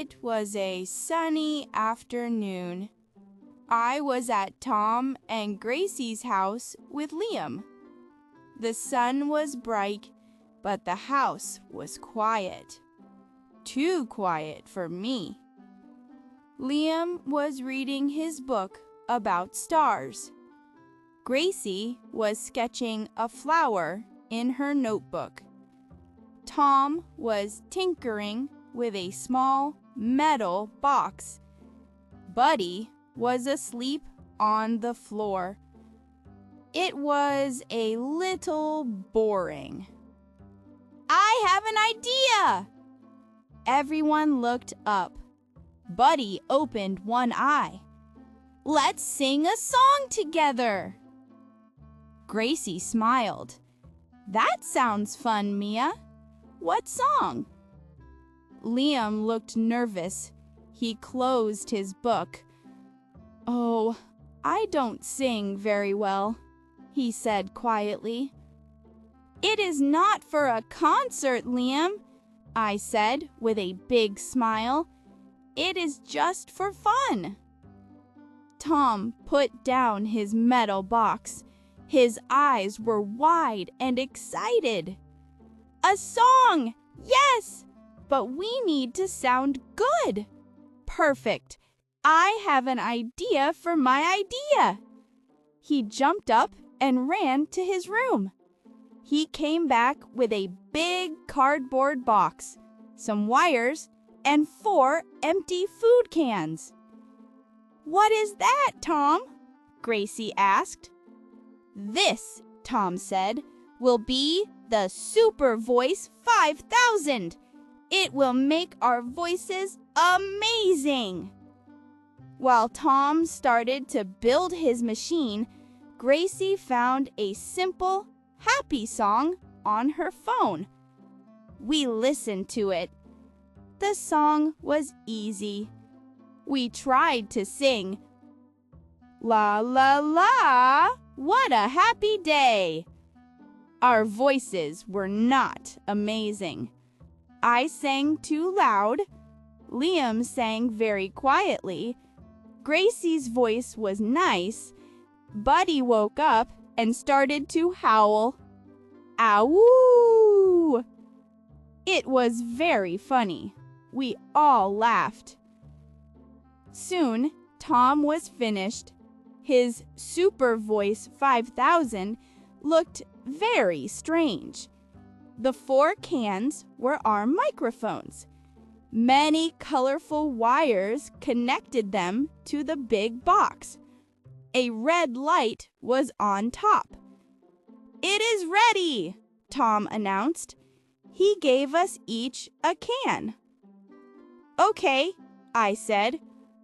It was a sunny afternoon. I was at Tom and Gracie's house with Liam. The sun was bright, but the house was quiet. Too quiet for me. Liam was reading his book about stars. Gracie was sketching a flower in her notebook. Tom was tinkering with a small metal box. Buddy was asleep on the floor. It was a little boring. I have an idea! Everyone looked up. Buddy opened one eye. Let's sing a song together. Gracie smiled. That sounds fun, Mia. What song? Liam looked nervous. He closed his book. Oh, I don't sing very well, he said quietly. It is not for a concert, Liam, I said with a big smile. It is just for fun. Tom put down his metal box. His eyes were wide and excited. A song! Yes! But we need to sound good. Perfect. I have an idea for my idea. He jumped up and ran to his room. He came back with a big cardboard box, some wires, and 4 empty food cans. What is that, Tom? Gracie asked. This, Tom said, will be the Super Voice 5000. It will make our voices amazing. While Tom started to build his machine, Gracie found a simple, happy song on her phone. We listened to it. The song was easy. We tried to sing, La la la, what a happy day. Our voices were not amazing. I sang too loud. Liam sang very quietly. Gracie's voice was nice. Buddy woke up and started to howl. Ow! It was very funny. We all laughed. Soon, Tom was finished. His Super Voice 5000 looked very strange. The 4 cans were our microphones. Many colorful wires connected them to the big box. A red light was on top. It is ready, Tom announced. He gave us each a can. Okay, I said.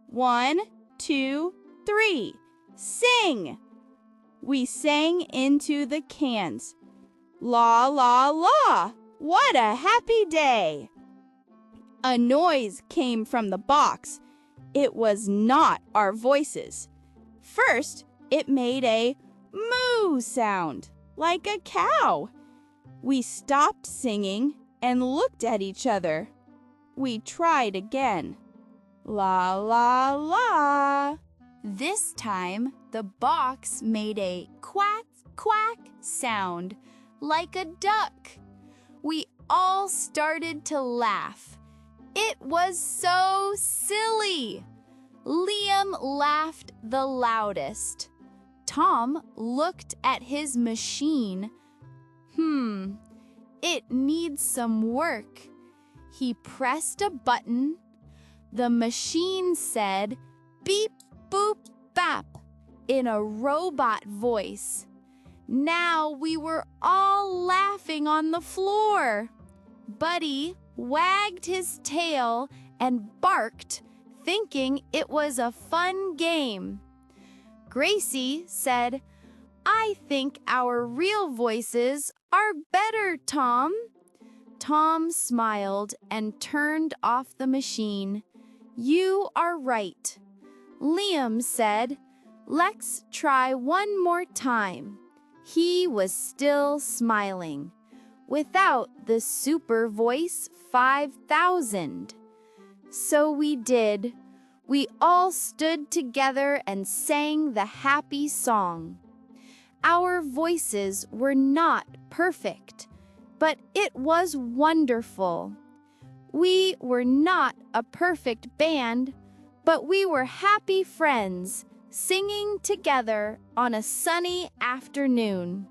1, 2, 3. Sing! We sang into the cans. La la la! What a happy day! A noise came from the box. It was not our voices. First, it made a moo sound, like a cow. We stopped singing and looked at each other. We tried again. La la la. This time, the box made a quack, quack sound, like a duck. We all started to laugh. It was so silly. Liam laughed the loudest. Tom looked at his machine. It needs some work. He pressed a button. The machine said, beep, boop, bap, in a robot voice. Now we were all laughing on the floor. Buddy wagged his tail and barked, thinking it was a fun game. Gracie said, I think our real voices are better, Tom. Tom smiled and turned off the machine. You are right. Liam said, let's try one more time. He was still smiling. Without the Super Voice 5000. So we did. We all stood together and sang the happy song. Our voices were not perfect, but it was wonderful. We were not a perfect band, but we were happy friends, singing together on a sunny afternoon.